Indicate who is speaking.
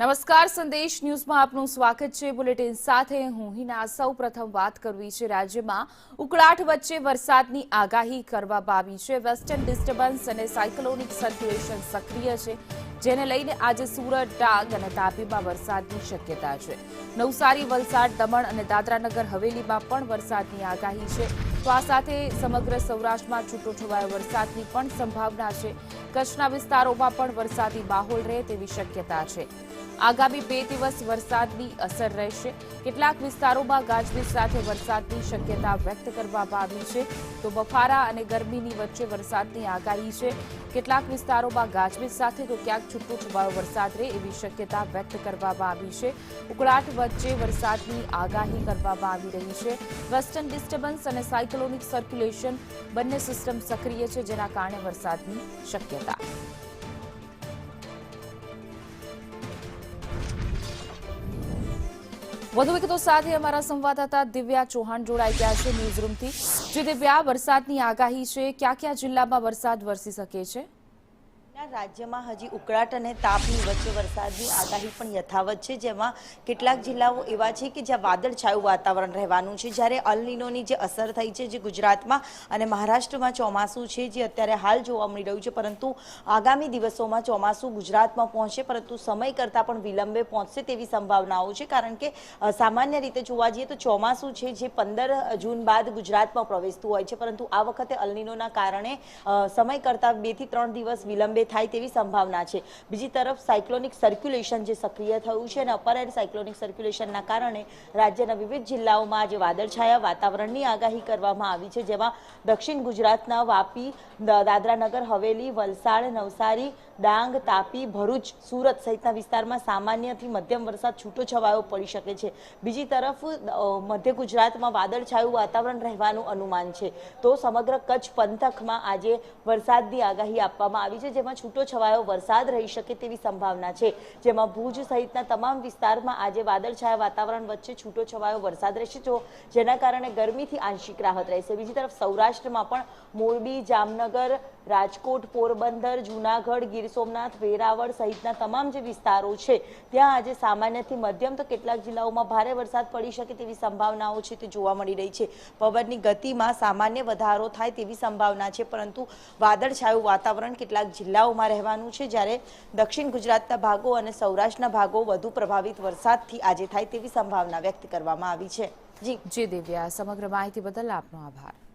Speaker 1: નમસ્કાર, સંદેશ ન્યૂઝમાં આપનું સ્વાગત છે। બુલેટિન સાથે હું હિના। સૌ પ્રથમ વાત કરવી છે રાજ્યમાં ઉકળાટ વચ્ચે વરસાદની આગાહી કરવામાં આવી છે। વેસ્ટર્ન ડિસ્ટર્બન્સ અને સાયક્લોનિક સર્ક્યુલેશન સક્રિય છે, જેને લઈને આજે સુરત, ડાંગ અને તાપીમાં વરસાદની શક્યતા છે। નવસારી, વલસાડ, દમણ અને દાદરાનગર હવેલીમાં પણ વરસાદની આગાહી છે। તો આ સાથે સમગ્ર સૌરાષ્ટ્રમાં છૂટોછવાયો વરસાદની પણ સંભાવના છે। કચ્છના વિસ્તારોમાં પણ વરસાદી માહોલ રહે તેવી શક્યતા છે। આગામી 2 દિવસ વરસાદની અસર રહેશે। કેટલાક વિસ્તારોમાં ગાજવીજ સાથે વરસાદની શક્યતા વ્યક્ત કરવામાં આવી છે। તો બફારા અને ગરમીની વચ્ચે વરસાદની આગાહી છે। કેટલાક વિસ્તારોમાં ગાજવીજ સાથે તો ક્યાંક છૂટોછવાયો વરસાદ રહે એવી શક્યતા વ્યક્ત કરવામાં આવી છે। ઉકળાટ વચ્ચે વરસાદની આગાહી કરવામાં આવી રહી છે। વેસ્ટર્ન ડિસ્ટર્બન્સ અને સાયક્લોનિક સર્ક્યુલેશન બંને સિસ્ટમ સક્રિય છે, જેના કારણે વરસાદની શક્યતા। વધુ વિગતો સાથે અમારા સંવાદદાતા દિવ્યા ચૌહાણ જોડાઈ ગયા છે ન્યૂઝરૂમથી। જે દિવ્યા, વરસાદની આગાહી છે, ક્યાં ક્યાં જિલ્લામાં વરસાદ વરસી શકે છે?
Speaker 2: રાજ્યમાં હજી ઉકળાટ અને તાપની વચ્ચે વરસાદની આગાહી પણ યથાવત છે, જેમાં કેટલાક જિલ્લાઓ એવા છે કે જ્યાં વાદળછાયું વાતાવરણ રહેવાનું છે। જ્યારે અલ નીનોની જે અસર થઈ છે, જે ગુજરાતમાં અને મહારાષ્ટ્રમાં ચોમાસું છે, જે અત્યારે હાલ જોવા મળી રહ્યું છે, પરંતુ આગામી દિવસોમાં ચોમાસું ગુજરાતમાં પહોંચે, પરંતુ સમય કરતાં પણ વિલંબે પહોંચશે તેવી સંભાવનાઓ છે। કારણ કે સામાન્ય રીતે જોવા જઈએ તો ચોમાસું છે જે 15 જૂન બાદ ગુજરાતમાં પ્રવેશતું હોય છે, પરંતુ આ વખતે અલ નીનોના કારણે સમય કરતાં 2 થી 3 દિવસ વિલંબે થાય તેવી સંભાવના છે। બીજી તરફ સાયક્લોનિક સર્ક્યુલેશન જે સક્રિય થયું છે અને અપર એર સાયક્લોનિક સર્ક્યુલેશનના કારણે રાજ્યના વિવિધ જિલ્લાઓમાં આજે વાદળછાયા વાતાવરણની આગાહી કરવામાં આવી છે, જેમાં દક્ષિણ ગુજરાતના વાપી, દાદરાનગર હવેલી, વલસાડ, નવસારી, ડાંગ, તાપી, ભરૂચ, સુરત સહિતના વિસ્તારમાં સામાન્યથી મધ્યમ વરસાદ છૂટોછવાયો પડી શકે છે। બીજી તરફ મધ્ય ગુજરાતમાં વાદળછાયું વાતાવરણ રહેવાનું અનુમાન છે। તો સમગ્ર કચ્છ પંથકમાં આજે વરસાદની આગાહી આપવામાં આવી છે, જેમાં છૂટોછવાયો વરસાદ રહી શકે તેવી સંભાવના છે। જેમાં ભુજ સહિતના તમામ વિસ્તારમાં આજે વાદળછાયા વાતાવરણ વચ્ચે છૂટોછવાયો વરસાદ રહેશે, જેના કારણે ગરમીથી આંશિક રાહત રહેશે। બીજી તરફ સૌરાષ્ટ્રમાં પણ મોરબી, જામનગર, રાજકોટ, પોરબંદર, જૂનાગઢ, ગીર સોમનાથ, વેરાવળ સહિતના તમામ જે વિસ્તારો છે, ત્યાં આજે સામાન્યથી મધ્યમ તો કેટલાક જિલ્લાઓમાં ભારે વરસાદ પડી શકે તેવી સંભાવનાઓ છે તે જોવા મળી રહી છે। પવનની ગતિમાં સામાન્ય વધારો થાય તેવી સંભાવના છે, પરંતુ વાદળછાયું વાતાવરણ કેટલાક જિલ્લાઓમાં રહેવાનું છે, જ્યારે દક્ષિણ ગુજરાતના ભાગો અને સૌરાષ્ટ્રના ભાગો વધુ પ્રભાવિત વરસાદથી આજે થાય તેવી સંભાવના વ્યક્ત કરવામાં આવી છે।
Speaker 1: જી દિવ્યા, સમગ્ર માહિતી બદલ આપનો આભાર।